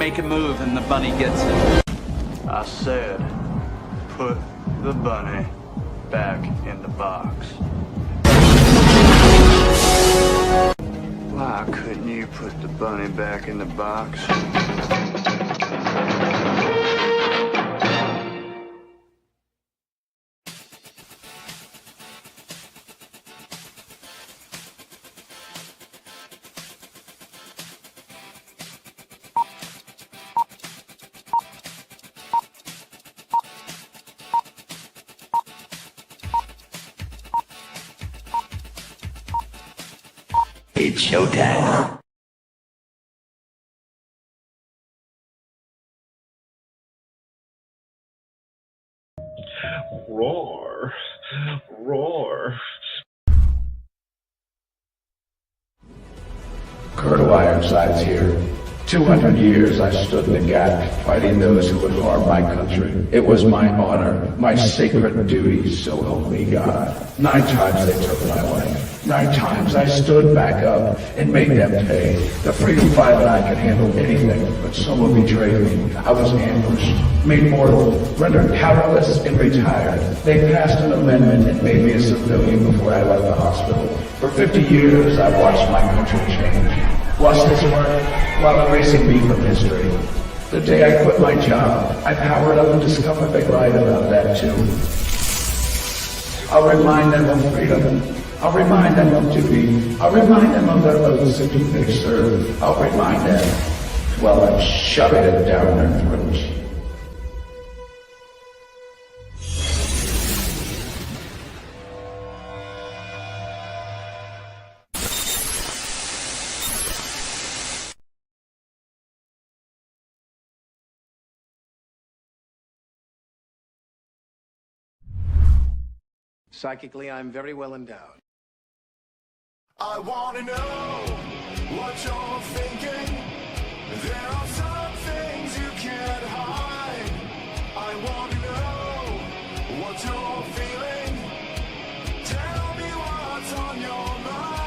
make a move and the bunny gets it. I said, put the bunny back in the box. Why couldn't you put the bunny back in the box? It's showtime. Roar. Roar. Colonel Ironsides here. 200 years I stood in the gap, fighting those who would harm my country. It was my honor, my sacred duty, so help me God. 9 times they took my life. 9 times I stood back up and made them pay. The freedom fighter and I could handle anything, but someone betrayed me. I was ambushed, made mortal, rendered powerless, and retired. They passed an amendment that made me a civilian before I left the hospital. For 50 years, I watched my country change. Watched this work while erasing me from history. The day I quit my job, I powered up and discovered they lied about that too. I'll remind them of freedom. I'll remind them of duty. I'll remind them of their oaths and who they serve. I'll remind them while I'm shoving it down their throats. Psychically, I'm very well endowed. I want to know what you're thinking. There are some things you can't hide. I want to know what you're feeling. Tell me what's on your mind.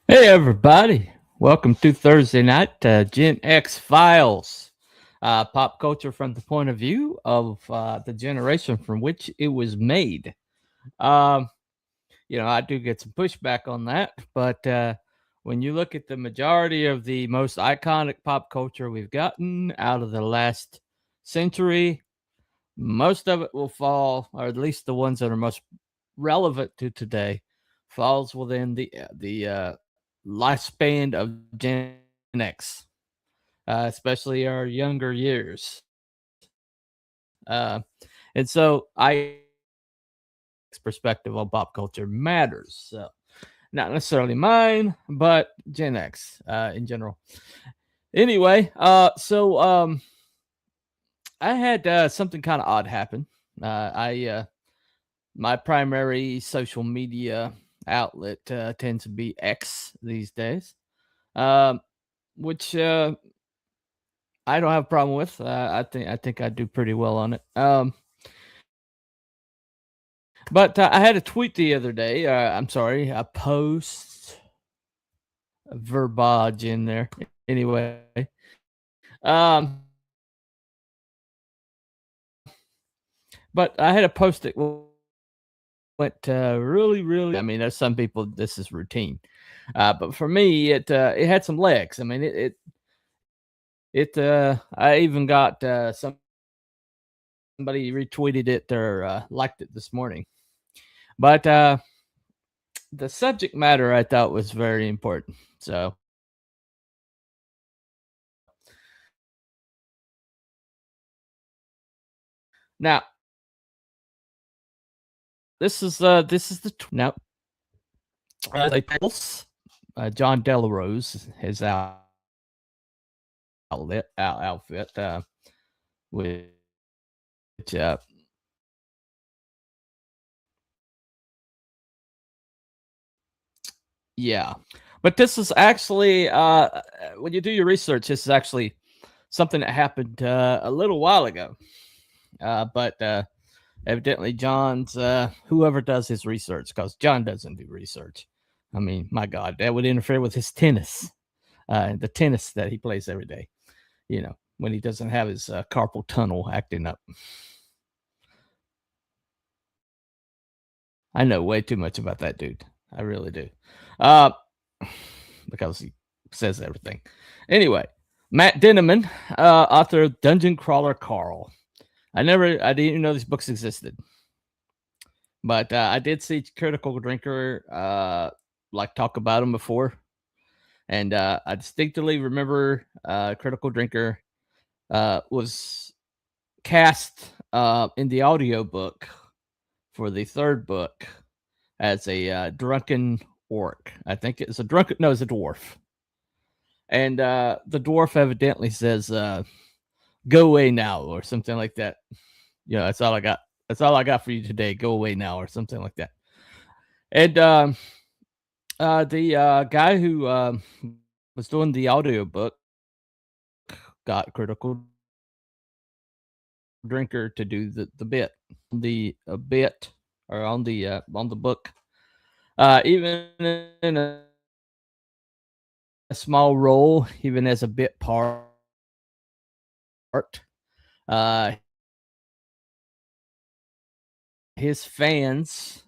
Hey everybody, welcome to Thursday night Gen X Files, pop culture from the point of view of the generation from which it was made. I do get some pushback on that, but when you look at the majority of the most iconic pop culture we've gotten out of the last century, most of it will fall, or at least the ones that are most relevant to today, falls within the lifespan of Gen X, especially our younger years. And so perspective on pop culture matters. So not necessarily mine, but Gen X in general. Anyway, I had something kind of odd happen. My primary social media outlet tends to be X these days, which I don't have a problem with. I think I do pretty well on it. But I had a tweet the other day. A post, verbiage in there. Anyway, but I had a post that went really. I mean, there's some people this is routine, but for me, it had some legs. I mean, I even got somebody retweeted it or liked it this morning. But the subject matter I thought was very important. So now this is the now Preambles, John Delarose, his outfit, which yeah, but this is actually when you do your research, this is actually something that happened a little while ago. But evidently, John's whoever does his research, because John doesn't do research. I mean, my God, that would interfere with his tennis, the tennis that he plays every day. You know, when he doesn't have his carpal tunnel acting up. I know way too much about that dude. I really do. Uh, because he says everything. Anyway, Matt Dinneman, author of Dungeon Crawler Carl. I didn't even know these books existed. But I did see Critical Drinker like talk about them before. And I distinctly remember Critical Drinker was cast in the audiobook for the third book as a drunken orc. I think it's a drunken, no, it's a dwarf. And the dwarf evidently says, go away now, or something like that. You know, that's all I got. That's all I got for you today. Go away now, or something like that. And the guy who was doing the audiobook got Critical Drinker to do the bit, the bit, or on the book. Even in a small role, even as a bit part. Uh, his fans,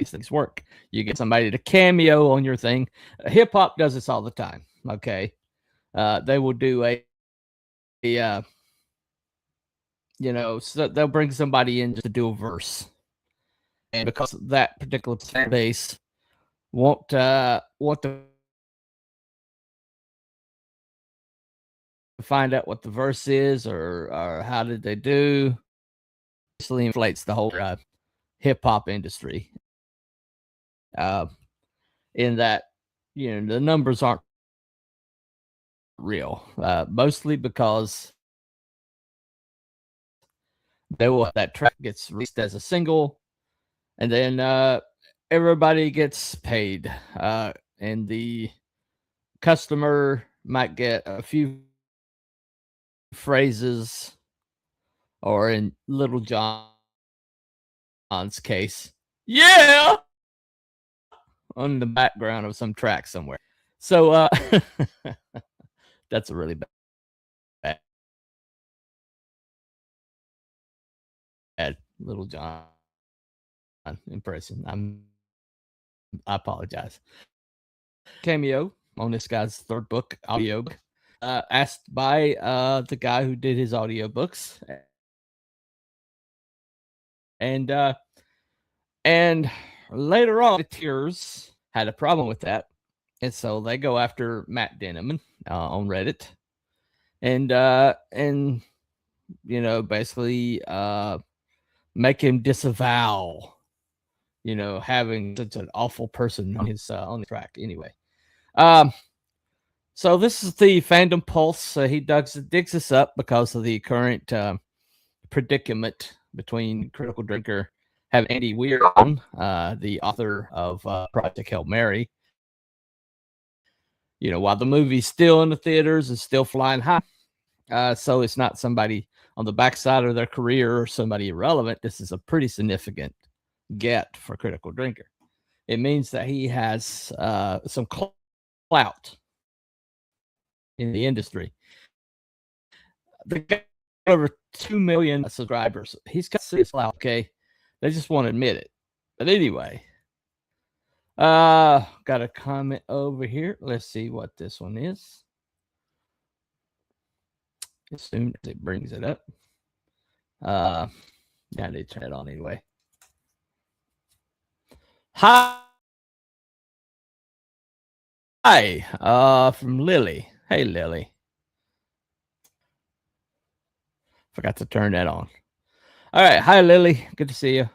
things work. You get somebody to cameo on your thing. Hip hop does this all the time. Okay, they will do a you know, so they'll bring somebody in just to do a verse, and because that particular fan base won't want to find out what the verse is or how did they do, basically inflates the whole hip hop industry. In that, you know, the numbers aren't real, mostly because that track gets released as a single, and then everybody gets paid, and the customer might get a few phrases, or in Little John's case, yeah, on the background of some track somewhere. So that's a really bad Little John impression. I apologize. Cameo on this guy's third book, audio, asked by the guy who did his audiobooks. And later on, the Tears had a problem with that. And so they go after Matt Dinneman on Reddit. And you know, basically make him disavow, you know, having such an awful person on the track anyway. So this is the fandom pulse. He digs this up because of the current predicament between Critical Drinker, having Andy Weir on, the author of Project Hail Mary. You know, while the movie's still in the theaters and still flying high, so it's not somebody on the backside of their career or somebody irrelevant. This is a pretty significant get for Critical Drinker. It means that he has some clout in the industry. The guy over 2 million subscribers. He's got serious clout. Okay, they just won't admit it. But anyway, got a comment over here. Let's see what this one is. As soon as it brings it up. Yeah, I need to turn it on anyway. Hi, from Lily. Hey, Lily. Forgot to turn that on. All right. Hi, Lily. Good to see you.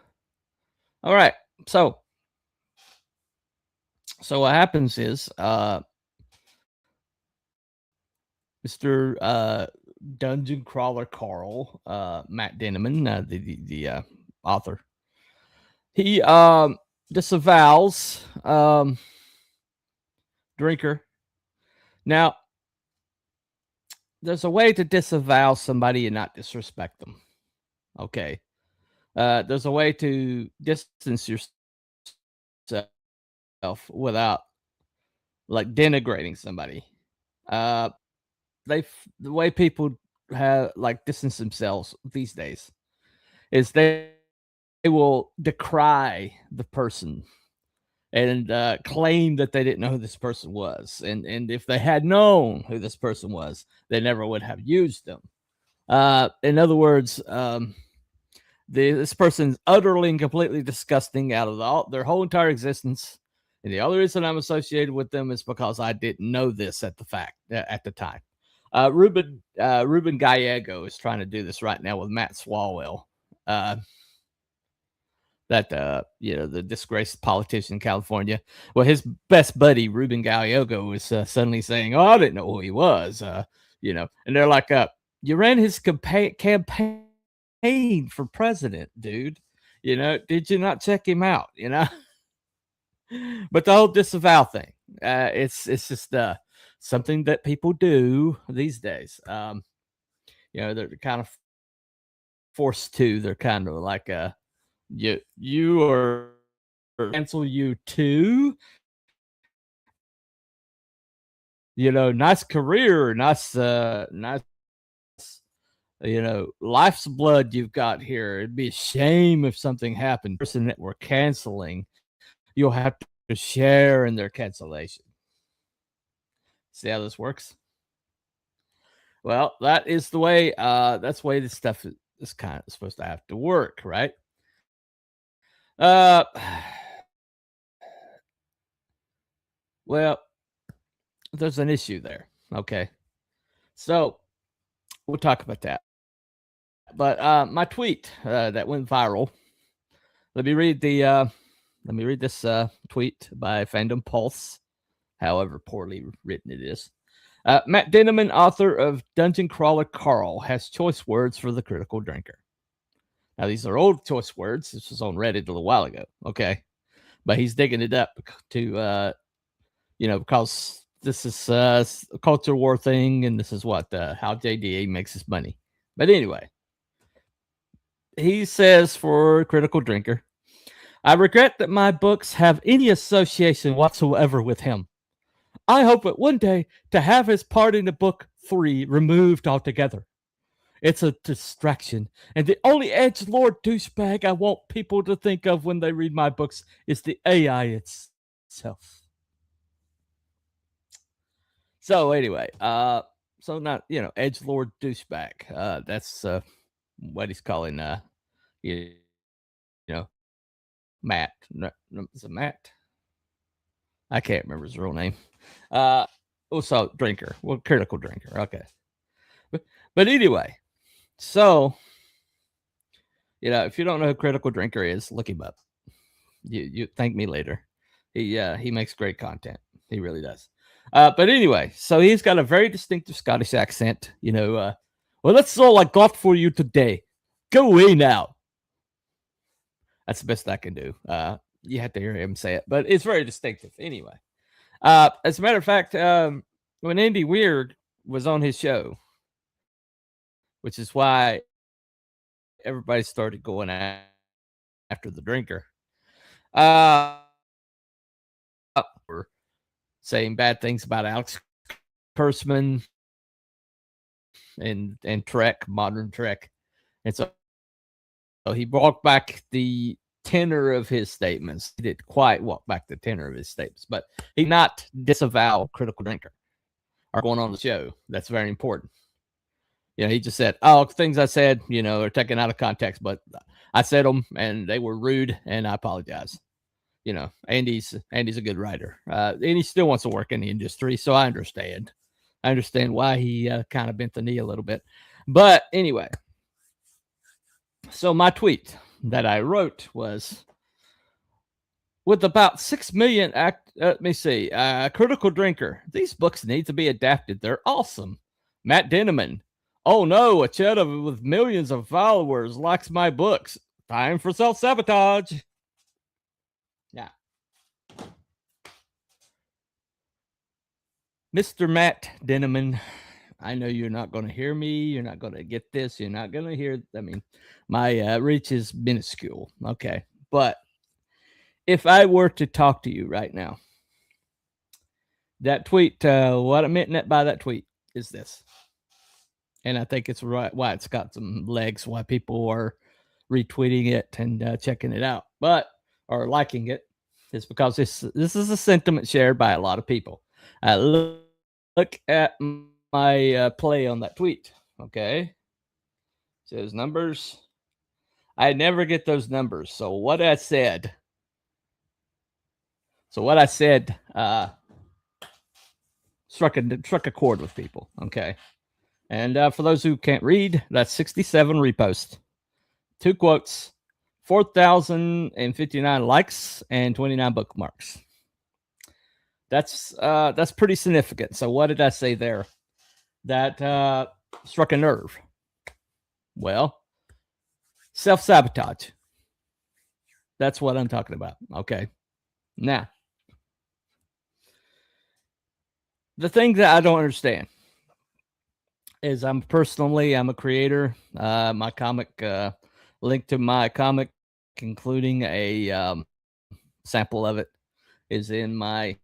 All right. So what happens is, Mr. Dungeon Crawler Carl, Matt Denneman, the author, he disavows Drinker. Now, there's a way to disavow somebody and not disrespect them. Okay. There's a way to distance yourself without like denigrating somebody. The way people have like distance themselves these days is they will decry the person and claim that they didn't know who this person was, and if they had known who this person was, they never would have used them. In other words, this person's utterly and completely disgusting out of their whole entire existence. And the only reason I'm associated with them is because I didn't know this at the time. Ruben Gallego is trying to do this right now with Matt Swalwell. The disgraced politician in California. Well, his best buddy, Ruben Gallego, was suddenly saying, "Oh, I didn't know who he was." And they're like, "You ran his campaign for president, dude. Did you not check him out? But the whole disavow thing, it's just something that people do these days. They're kind of forced to. They're kind of like you are cancel you too. Nice career, nice life's blood you've got here. It'd be a shame if something happened. The person that we're canceling, you'll have to share in their cancellation. See how this works? Well, that is the way. That's the way this stuff is kind of supposed to have to work, right? Well, there's an issue there. Okay, so we'll talk about that. But my tweet that went viral. Let me read this tweet by Fandom Pulse, however poorly written it is. Matt Denneman, author of Dungeon Crawler Carl, has choice words for the critical drinker. Now, these are old choice words. This was on Reddit a little while ago. Okay. But he's digging it up to, because this is a culture war thing, and this is how JDA makes his money. But anyway, he says for critical drinker, I regret that my books have any association whatsoever with him. I hope that one day to have his part in the book 3 removed altogether. It's a distraction, and the only edgelord douchebag I want people to think of when they read my books is the AI itself. So anyway, so not edgelord douchebag. That's what he's calling Matt. No, is it Matt? I can't remember his real name. Also drinker. Well, critical drinker. Okay. But anyway, so if you don't know who critical drinker is, look him up. You thank me later. He makes great content. He really does. But anyway, so he's got a very distinctive Scottish accent. Well, that's all I got for you today. Go away now. That's the best I can do. You have to hear him say it, but it's very distinctive. Anyway, as a matter of fact, when Andy Weird was on his show, which is why everybody started going after the drinker, saying bad things about Alex Kurtzman and Trek, modern Trek, and so he walked back the tenor of his statements. He didn't quite walk back the tenor of his statements, but he not disavow critical drinker or going on the show. That's very important. He just said, "Oh, things I said, are taken out of context, but I said them and they were rude, and I apologize." you know, Andy's a good writer, and he still wants to work in the industry, so I understand. I understand why he kind of bent the knee a little bit. But anyway, so my tweet that I wrote was, with about 6 million let me see, critical drinker, these books need to be adapted. They're awesome. Matt Denneman, oh no, a cheddar with millions of followers likes my books. Time for self-sabotage. Yeah. Mr. Matt Denneman, I know you're not going to hear me. You're not going to get this. You're not going to hear. I mean, my reach is minuscule. Okay. But if I were to talk to you right now, that tweet, what I meant by that tweet is this. And I think it's right why it's got some legs, why people are retweeting it and checking it out, or liking it, is because this is a sentiment shared by a lot of people. Look at my play on that tweet. Okay, says numbers. I never get those numbers. So what I said struck a chord with people. Okay, and for those who can't read, that's 67 reposts, 2 quotes, 4,059 likes, and 29 bookmarks. That's pretty significant. So what did I say there? That struck a nerve. Well, self-sabotage. That's what I'm talking about. Okay. Now, the thing that I don't understand is I'm a creator. My comic, link to my comic, including a sample of it, is in my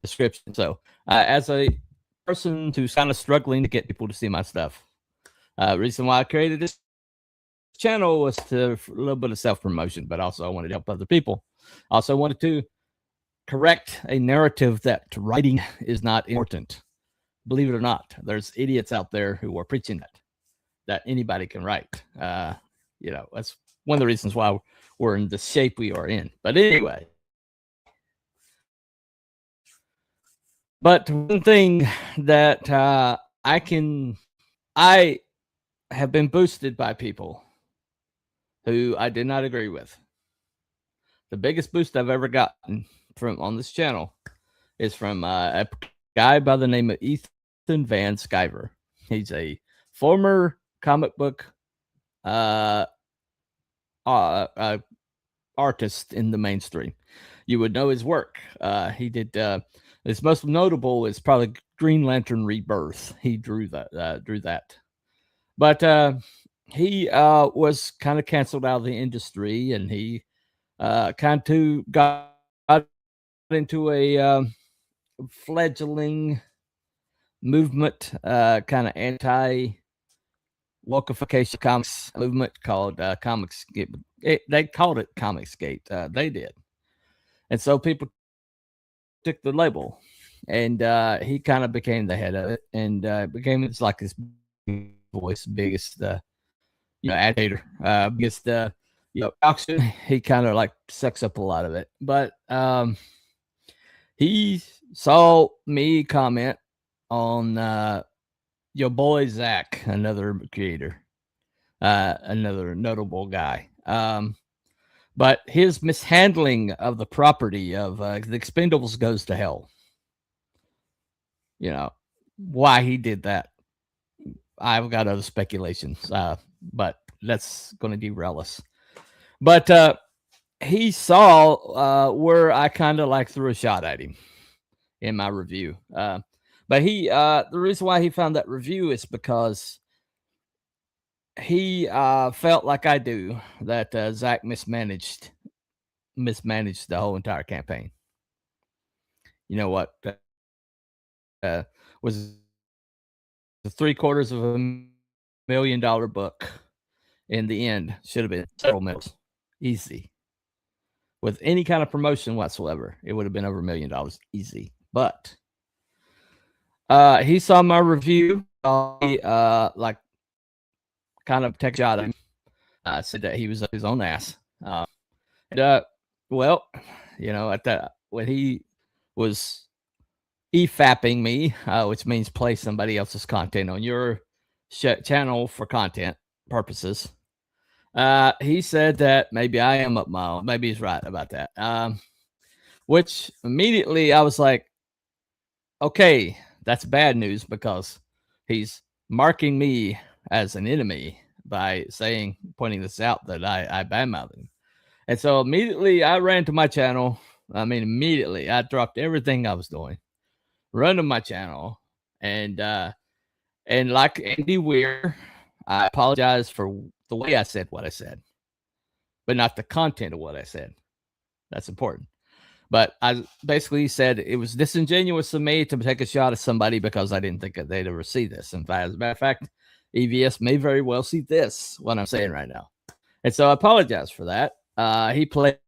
description. So as a person who's kind of struggling to get people to see my stuff, reason why I created this channel was to a little bit of self-promotion, but also I wanted to help other people. Also wanted to correct a narrative that writing is not important. Believe it or not, there's idiots out there who are preaching that anybody can write. You know, that's one of the reasons why we're in the shape we are in. But anyway, but one thing that I have been boosted by people who I did not agree with. The biggest boost I've ever gotten from on this channel is from a guy by the name of Ethan Van Sciver. He's a former comic book artist in the mainstream. You would know his work. He did his most notable is probably Green Lantern Rebirth. He drew that. But he was kind of canceled out of the industry, and he kind of got into a fledgling movement, kind of anti-wokeification comics movement called Comicsgate. They called it Comicsgate. They did. And so people took the label, and he kind of became the head of it, and became it's like his voice, biggest agitator, biggest auction. He kind of like sucks up a lot of it. But he saw me comment on your boy Zach, another creator, another notable guy. But his mishandling of the property of the Expendables goes to hell. You know why he did that. I've got other speculations, but that's going to derail us. But he saw where I kind of like threw a shot at him in my review. But the reason why he found that review is because he felt like I do that Zach mismanaged the whole entire campaign. You know what? Was the $750,000 book in the end should have been several millions, easy. With any kind of promotion whatsoever, it would have been over $1 million, easy. But he saw my review, like kind of tech shot him. Said that he was up his own ass. And well, at that when he was EFAPing me, which means play somebody else's content on your channel for content purposes. He said that maybe I am up my own. Maybe he's right about that. Which immediately I was like, okay, that's bad news because he's marking me as an enemy by pointing this out that I badmouthed him. And so immediately I ran to my channel. I mean, immediately I dropped everything I was doing, run to my channel, and like Andy Weir, I apologize for the way I said what I said, but not the content of what I said. That's important. But I basically said it was disingenuous of me to take a shot at somebody because I didn't think that they'd ever see this. In fact, as a matter of fact, EVS may very well see this, what I'm saying right now. And so I apologize for that. He played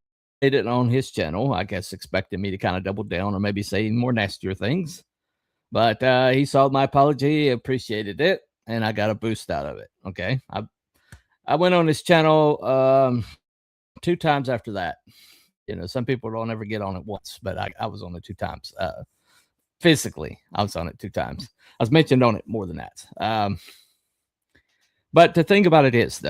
it on his channel, I guess expecting me to kind of double down or maybe say more nastier things. But he saw my apology, appreciated it, and I got a boost out of it. Okay. I went on his channel 2 times after that. Some people don't ever get on it once, but I was on it 2 times. Physically, I was on it 2 times. I was mentioned on it more than that. But the thing about it is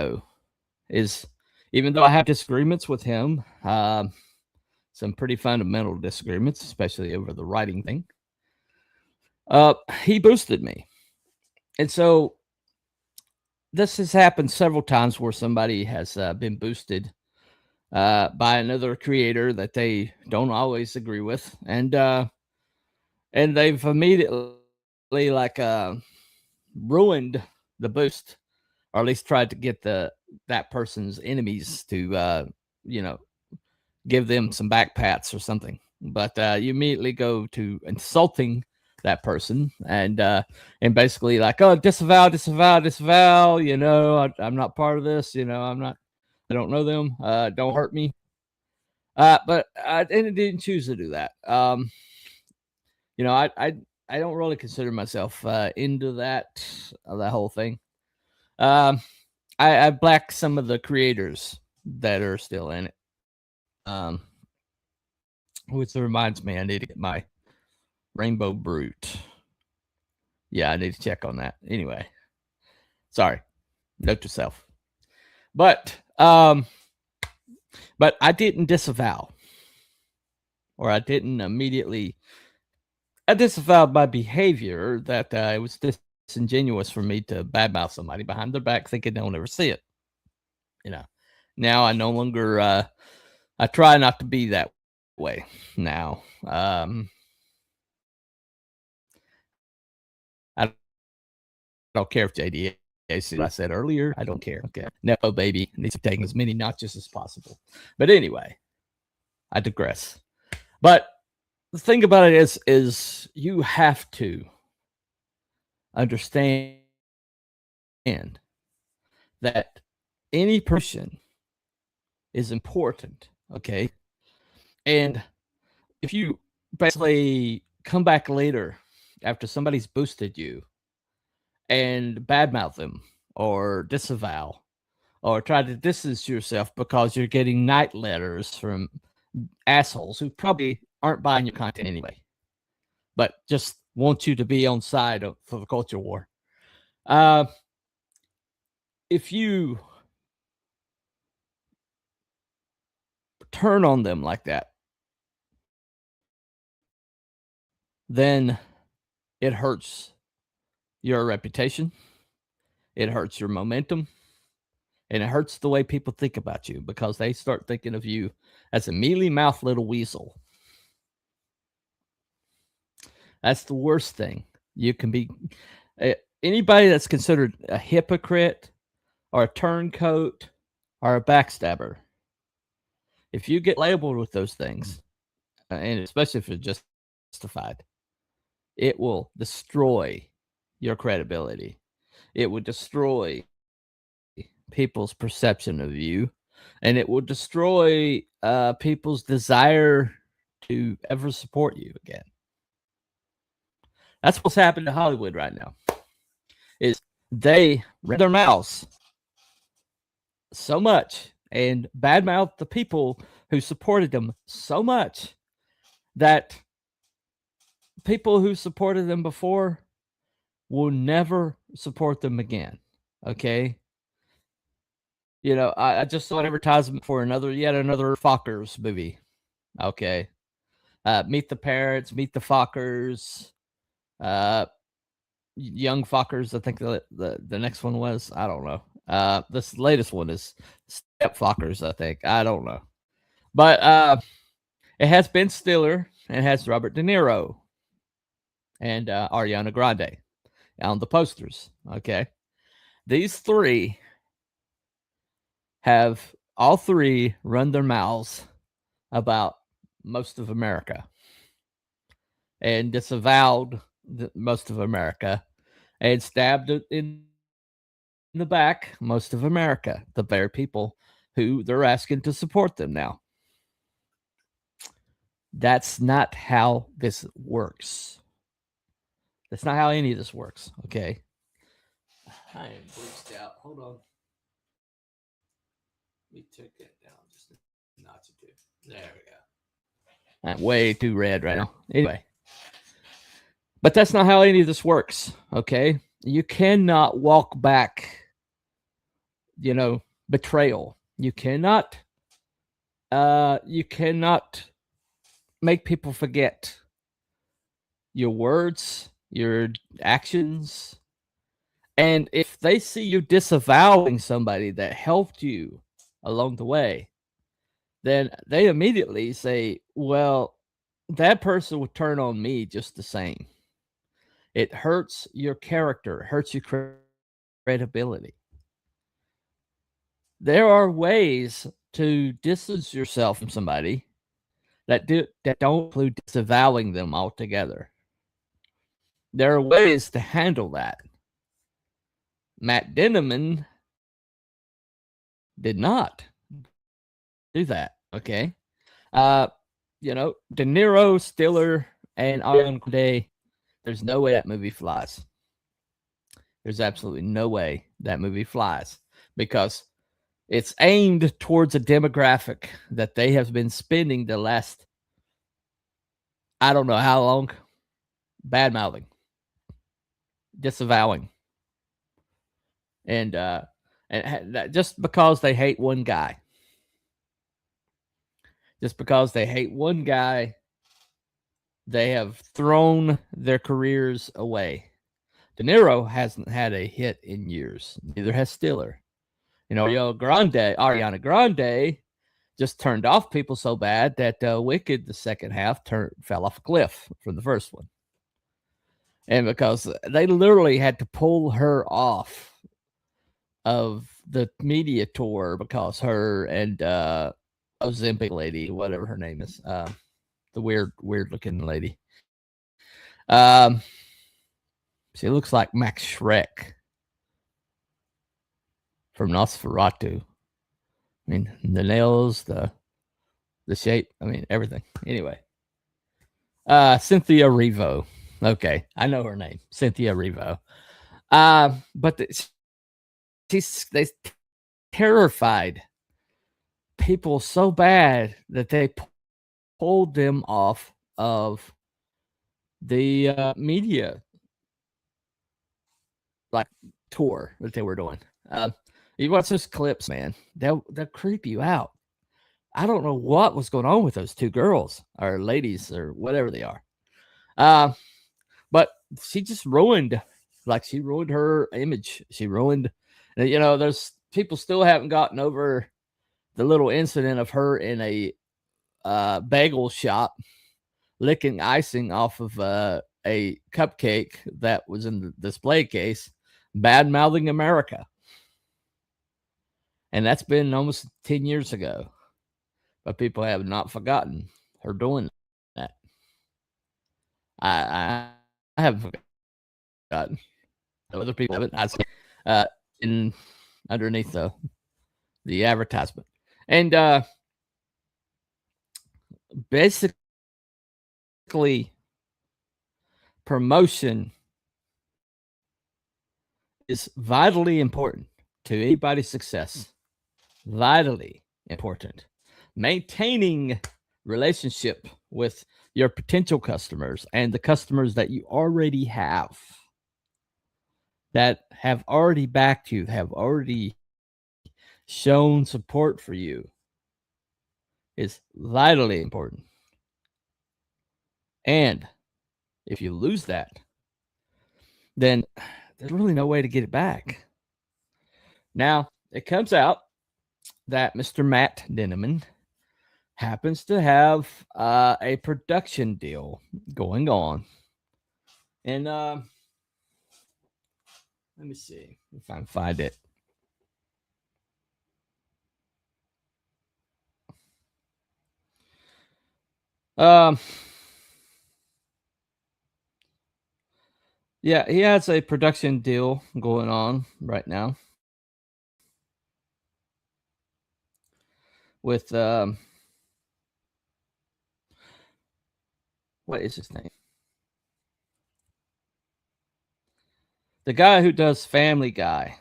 even though I have disagreements with him, some pretty fundamental disagreements, especially over the writing thing, he boosted me. And so this has happened several times where somebody has been boosted by another creator that they don't always agree with, and they've immediately ruined the boost, or at least tried to get that person's enemies to give them some back pats or something. But you immediately go to insulting that person and basically like, oh, disavow. I'm not part of this. I don't know them. Don't hurt me. But I didn't choose to do that. I don't really consider myself into that whole thing. I black some of the creators that are still in it. Which reminds me, I need to get my Rainbow Brute. Yeah, I need to check on that. Anyway, sorry. Note to self. But I didn't disavow, or I didn't immediately. I disavowed my behavior that it was disingenuous for me to badmouth somebody behind their back, thinking they'll never see it. Now I no longer. I try not to be that way now. I don't care if JDA said I said earlier. I don't care. Okay, Nepo baby needs to take as many notches as possible. But anyway, I digress. But the thing about it is you have to understand that any person is important. Okay, and if you basically come back later after somebody's boosted you and badmouth them or disavow or try to distance yourself because you're getting night letters from assholes who probably aren't buying your content anyway, but just want you to be on side for the culture war. If you turn on them like that, then it hurts your reputation, it hurts your momentum, and it hurts the way people think about you because they start thinking of you as a mealy-mouthed little weasel. That's the worst thing. You can be anybody that's considered a hypocrite or a turncoat or a backstabber. If you get labeled with those things, and especially if it's justified, it will destroy your credibility. It will destroy people's perception of you, and it will destroy people's desire to ever support you again. That's what's happening to Hollywood right now. Is they read their mouths so much and badmouth the people who supported them so much that people who supported them before will never support them again. Okay. I just saw an advertisement for yet another Fockers movie. Okay. Meet the Parents, Meet the Fockers, Young Fockers. I think the next one was. I don't know. This latest one is Step Fockers. I think. I don't know, but it has Ben Stiller and it has Robert De Niro and Ariana Grande on the posters. Okay, these three have all three run their mouths about most of America and disavowed most of America and stabbed it in the back most of America, the very people who they're asking to support them now. That's not how this works. That's not how any of this works, okay? I am bleached out. Hold on. Let me take that down just a notch or two. There we go. I'm way too red right now. Anyway. But that's not how any of this works, okay? You cannot walk back, betrayal. You cannot make people forget your words, your actions. And if they see you disavowing somebody that helped you along the way, then they immediately say, well, that person will turn on me just the same. It hurts your character, hurts your credibility. There are ways to distance yourself from somebody that don't include disavowing them altogether. There are ways to handle that. Matt Denneman did not do that. Okay. De Niro, Stiller, and Ariana Grande, there's no way that movie flies. There's absolutely no way that movie flies because it's aimed towards a demographic that they have been spending the last, I don't know how long, bad-mouthing, disavowing. And just because they hate one guy. Just because they hate one guy, they have thrown their careers away. De Niro hasn't had a hit in years. Neither has Stiller. Ariana Grande just turned off people so bad that Wicked, the second half, fell off a cliff from the first one. And because they literally had to pull her off of the media tour because her and Ozempic lady, whatever her name is, the weird looking lady. She looks like Max Schreck from Nosferatu. I mean, the nails, the shape, I mean, everything. Anyway, Cynthia Erivo. Okay, I know her name, Cynthia Erivo. But they terrified people so bad that they pulled them off of the media tour that they were doing. You watch those clips, man, they'll creep you out. I don't know what was going on with those two girls or ladies or whatever they are. But she just ruined her image. She ruined, there's people still haven't gotten over the little incident of her in a bagel shop licking icing off of a cupcake that was in the display case, bad-mouthing America. And that's been almost 10 years ago. But people have not forgotten her doing that. I haven't forgotten. Other people haven't. In underneath the advertisement. And basically, promotion is vitally important to anybody's success. Vitally important. maintaining relationship with your potential customers and the customers that you already have, that have already backed you, have already shown support for you, is vitally important. And if you lose that, then there's really no way to get it back. Now, it comes out that Mr. Matt Dinneman happens to have a production deal going on. And let me see if I can find it. Yeah, he has a production deal going on right now with what is his name? The guy who does Family Guy.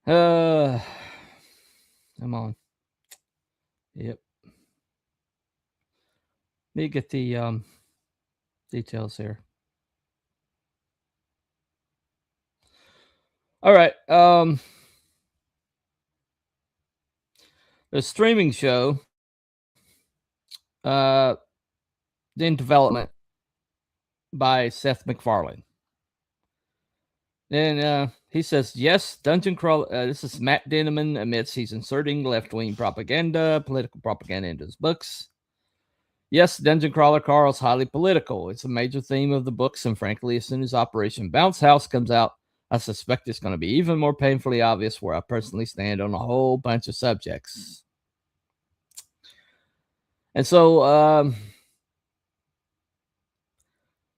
Come on. Yep. Let me get the details here. All right. The streaming show in development by Seth MacFarlane. And he says, yes, Dungeon Crawler. This is Matt Dinneman admits he's inserting left-wing propaganda, political propaganda into his books. Yes, Dungeon Crawler Carl's highly political. It's a major theme of the books, and frankly, as soon as Operation Bounce House comes out, I suspect it's going to be even more painfully obvious where I personally stand on a whole bunch of subjects. And so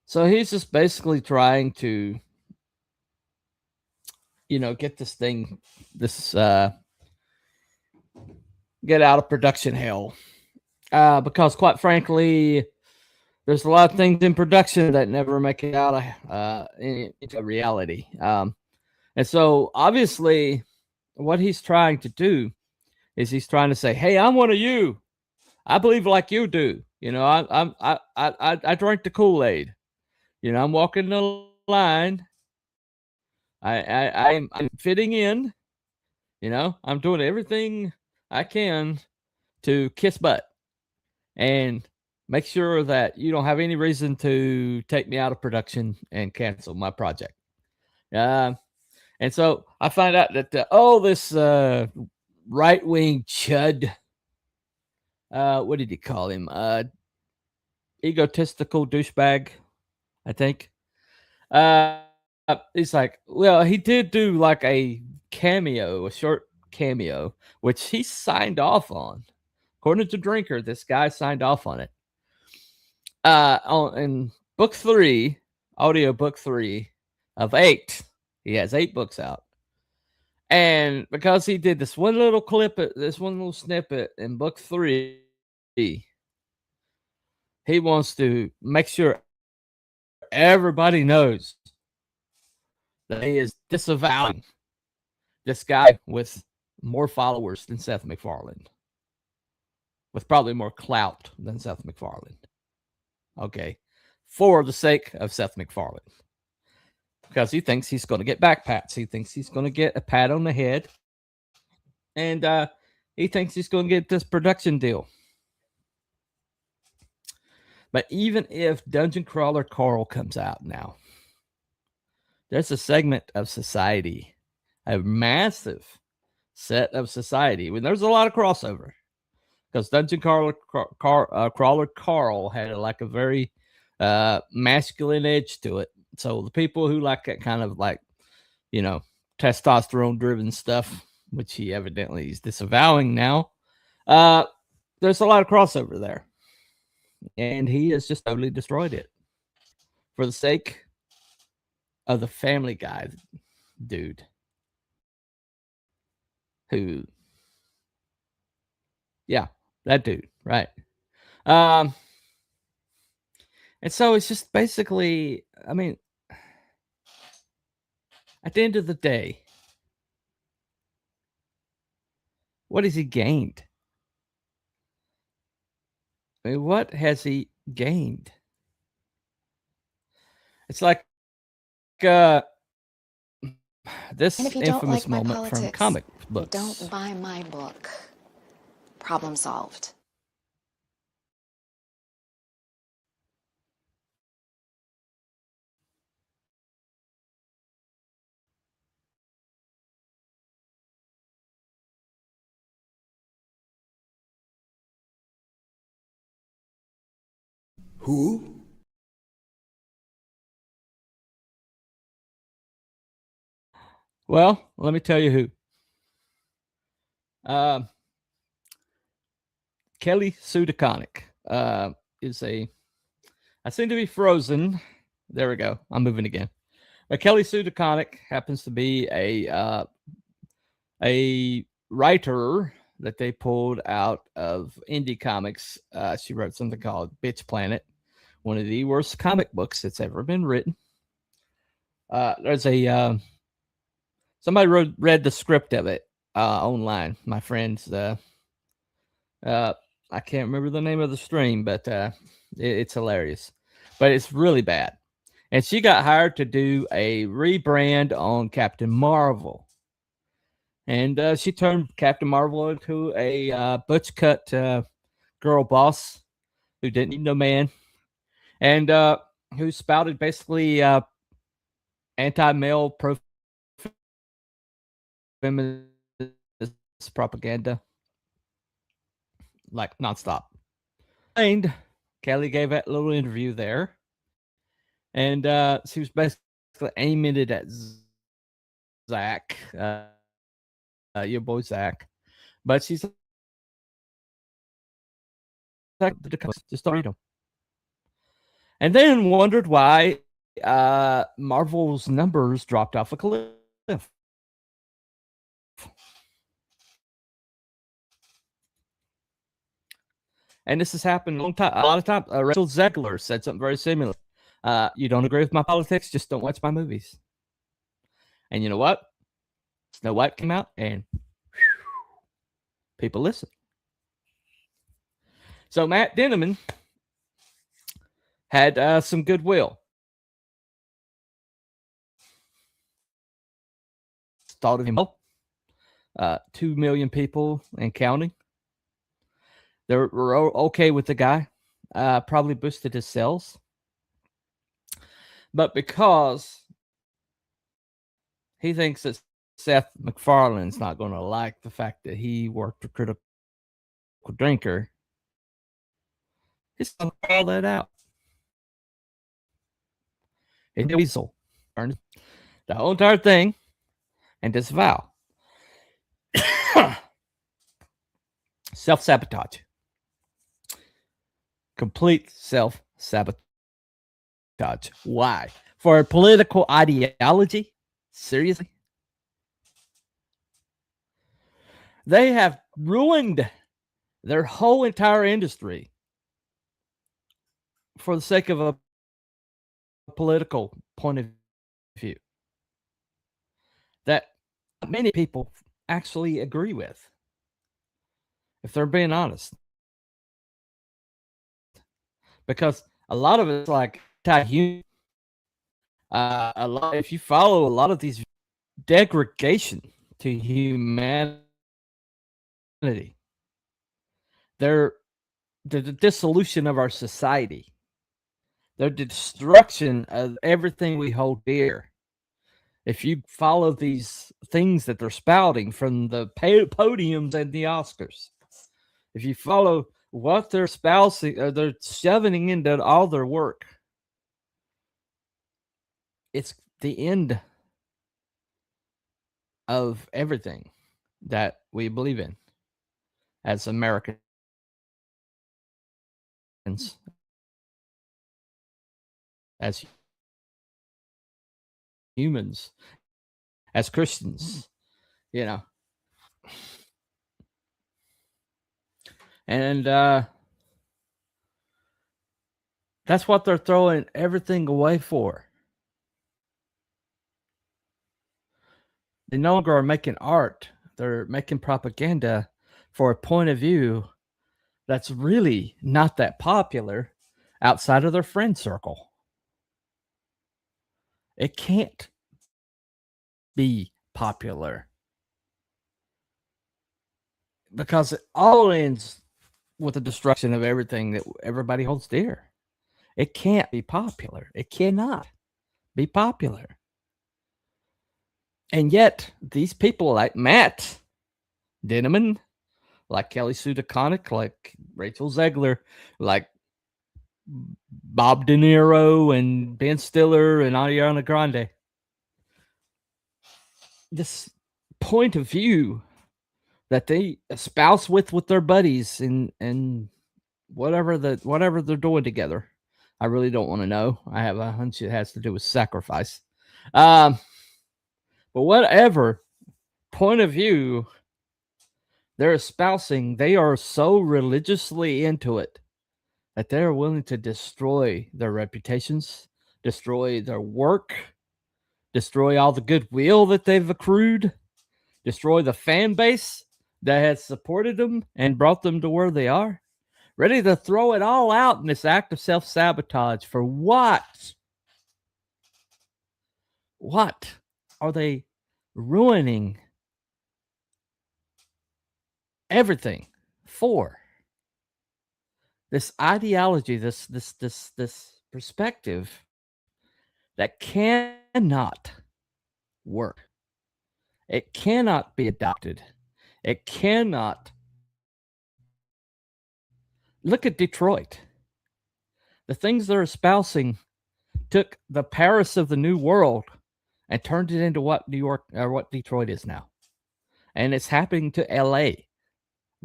he's just basically trying to, get this thing, get out of production hell. Because quite frankly, there's a lot of things in production that never make it out into reality. And so obviously what he's trying to do is he's trying to say, hey, I'm one of you. I believe like you do. I drink the Kool-Aid. I'm walking the line. I'm fitting in. I'm doing everything I can to kiss butt and make sure that you don't have any reason to take me out of production and cancel my project. And so I find out that this right-wing chud, what did he call him? Egotistical douchebag, I think. He's like, well, he did do like a short cameo, which he signed off on. According to Drinker, this guy signed off on it. In book 3, audio book 3 of 8, he has 8 books out. And because he did this one little snippet in book 3, he wants to make sure everybody knows that he is disavowing this guy with more followers than Seth MacFarlane, with probably more clout than Seth MacFarlane. Okay, for the sake of Seth MacFarlane, because he thinks he's going to get backpats. He thinks he's going to get a pat on the head, and he thinks he's going to get this production deal. But even if Dungeon Crawler Carl comes out now, there's a segment of society, a massive set of society, when there's a lot of crossover, because Dungeon Crawler Carl had like a very masculine edge to it. So the people who like that kind of like, testosterone driven stuff, which he evidently is disavowing now, there's a lot of crossover there. And he has just totally destroyed it for the sake of the Family Guy dude who, yeah, that dude, right? And so it's just basically I mean, at the end of the day, what has he gained? I mean, what has he gained? It's like this And if you don't infamous like my moment from politics, comic books. don't buy my book. Problem solved. Who? Well, let me tell you who. Kelly Sue DeConnick is a. I seem to be frozen. There we go. I'm moving again. Kelly Sue DeConnick happens to be a writer that they pulled out of indie comics. She wrote something called Bitch Planet, one of the worst comic books that's ever been written. There's a somebody read the script of it online. My friends, I can't remember the name of the stream, but it's hilarious. But it's really bad. And she got hired to do a rebrand on Captain Marvel. And she turned Captain Marvel into a butch cut girl boss who didn't need no man. And who spouted basically anti-male pro-feminist propaganda. Like nonstop. And Kelly gave that little interview there. And she was basically aiming it at Zach, your boy Zach. But she's like, just don't read them. And then wondered why Marvel's numbers dropped off a cliff. And this has happened a long time. A lot of times. Rachel Zegler said something very similar. You don't agree with my politics? Just don't watch my movies. And you know what? Snow White came out and people listen. So Matt Denneman had some goodwill. Thought of him. 2 million people and counting. They were okay with the guy. Probably boosted his sales. But because he thinks that Seth MacFarlane's not going to like the fact that he worked for Critical Drinker, he's going to call that out. And Weasel burned the whole entire thing and disavow. Self-sabotage. Complete self-sabotage. Why? For a political ideology? Seriously? They have ruined their whole entire industry for the sake of a political point of view that many people actually agree with, if they're being honest. Because a lot of it's like anti-human. If you follow a lot of these degradation to humanity, they're the dissolution of our society. They're the destruction of everything we hold dear. If you follow these things that they're spouting from the podiums and the Oscars, if you follow what they're spousing, they're shoving into all their work, it's the end of everything that we believe in as Americans, as humans, as Christians, you know. And that's what they're throwing everything away for. They no longer are making art. They're making propaganda for a point of view that's really not that popular outside of their friend circle. It can't be popular because it all ends with the destruction of everything that everybody holds dear. It can't be popular. It cannot be popular. And yet, these people like Matt Dinneman, like Kelly Sue DeConnick, like Rachel Zegler, like Bob De Niro and Ben Stiller and Ariana Grande. This point of view that they espouse with their buddies and whatever they're doing together. I really don't want to know. I have a hunch it has to do with sacrifice. But whatever point of view they're espousing, they are so religiously into it that they're willing to destroy their reputations, destroy their work, destroy all the goodwill that they've accrued, destroy the fan base that has supported them and brought them to where they are. Ready to throw it all out in this act of self-sabotage for what? What are they ruining everything for? This ideology, this perspective that cannot work. It cannot be adopted. It cannot. Look at Detroit. The things they're espousing took the Paris of the New World and turned it into what New York or what Detroit is now. And it's happening to LA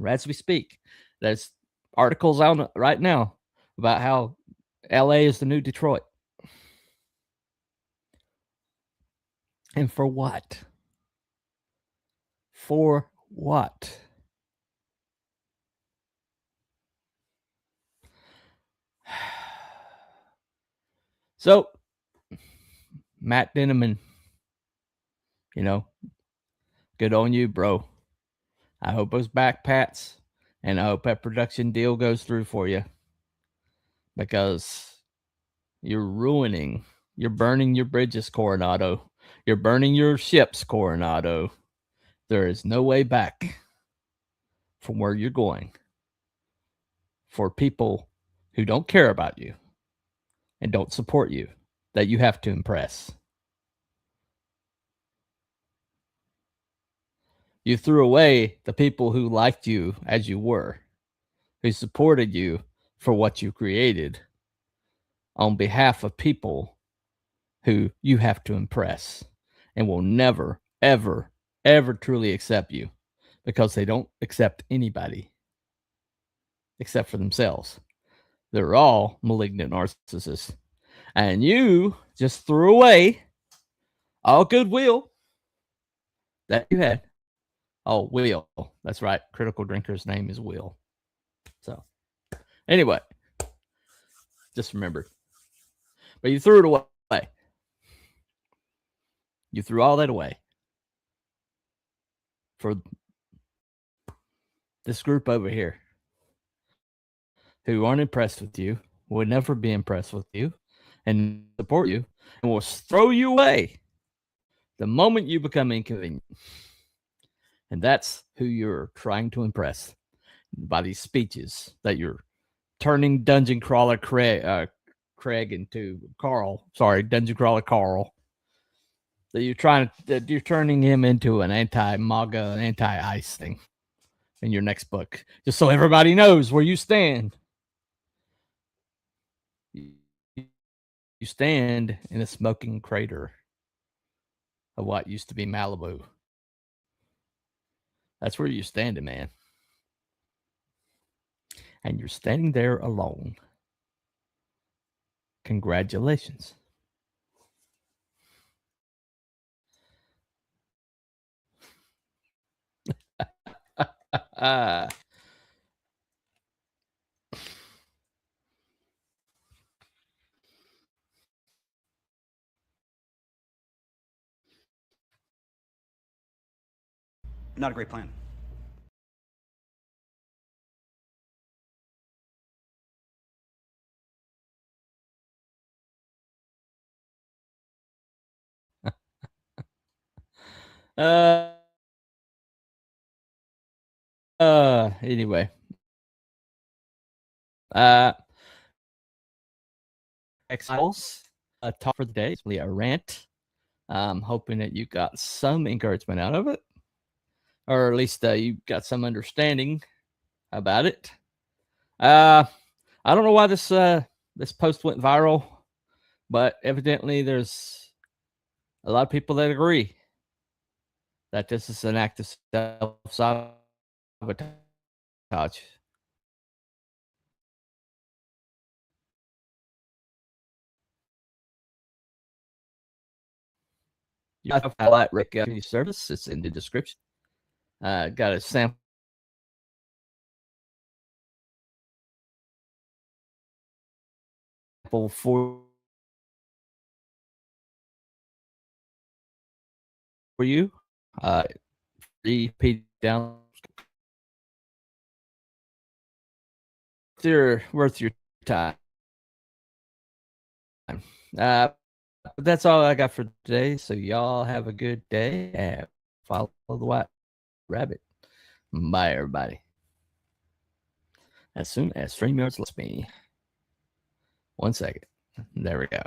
as we speak. There's articles out right now about how LA is the new Detroit. And for what? For what? So, Matt Dinneman, good on you, bro. I hope those back pats and I hope that production deal goes through for you because you're burning your bridges, Coronado. You're burning your ships, Coronado. There is no way back from where you're going for people who don't care about you and don't support you that you have to impress. You threw away the people who liked you as you were, who supported you for what you created on behalf of people who you have to impress and will never, ever, ever truly accept you because they don't accept anybody except for themselves. They're all malignant narcissists. And you just threw away all goodwill that you had. Oh, Will. That's right. Critical Drinker's name is Will. So, anyway, just remember. But you threw it away. You threw all that away for this group over here who aren't impressed with you, would never be impressed with you, and support you, and will throw you away the moment you become inconvenient. And that's who you're trying to impress by these speeches that you're turning Dungeon Crawler Craig into Carl. Sorry, Dungeon Crawler Carl. That you're turning him into an anti-MAGA, anti-ICE thing in your next book, just so everybody knows where you stand. You stand in a smoking crater of what used to be Malibu. That's where you're standing, man. And you're standing there alone. Congratulations. not a great plan. Uh, anyway. Exiles, talk for the day. It's really a rant. Hoping that you got some encouragement out of it, or at least you got some understanding about it. I don't know why this post went viral, but evidently there's a lot of people that agree that this is an act of self-sabotage. You have to highlight Rick Community Service. It's in the description. Got a sample for you. Repeat down. They're worth your time. That's all I got for today. So y'all have a good day and follow the white rabbit. Bye, everybody. As soon as StreamYard lets me. 1 second. There we go.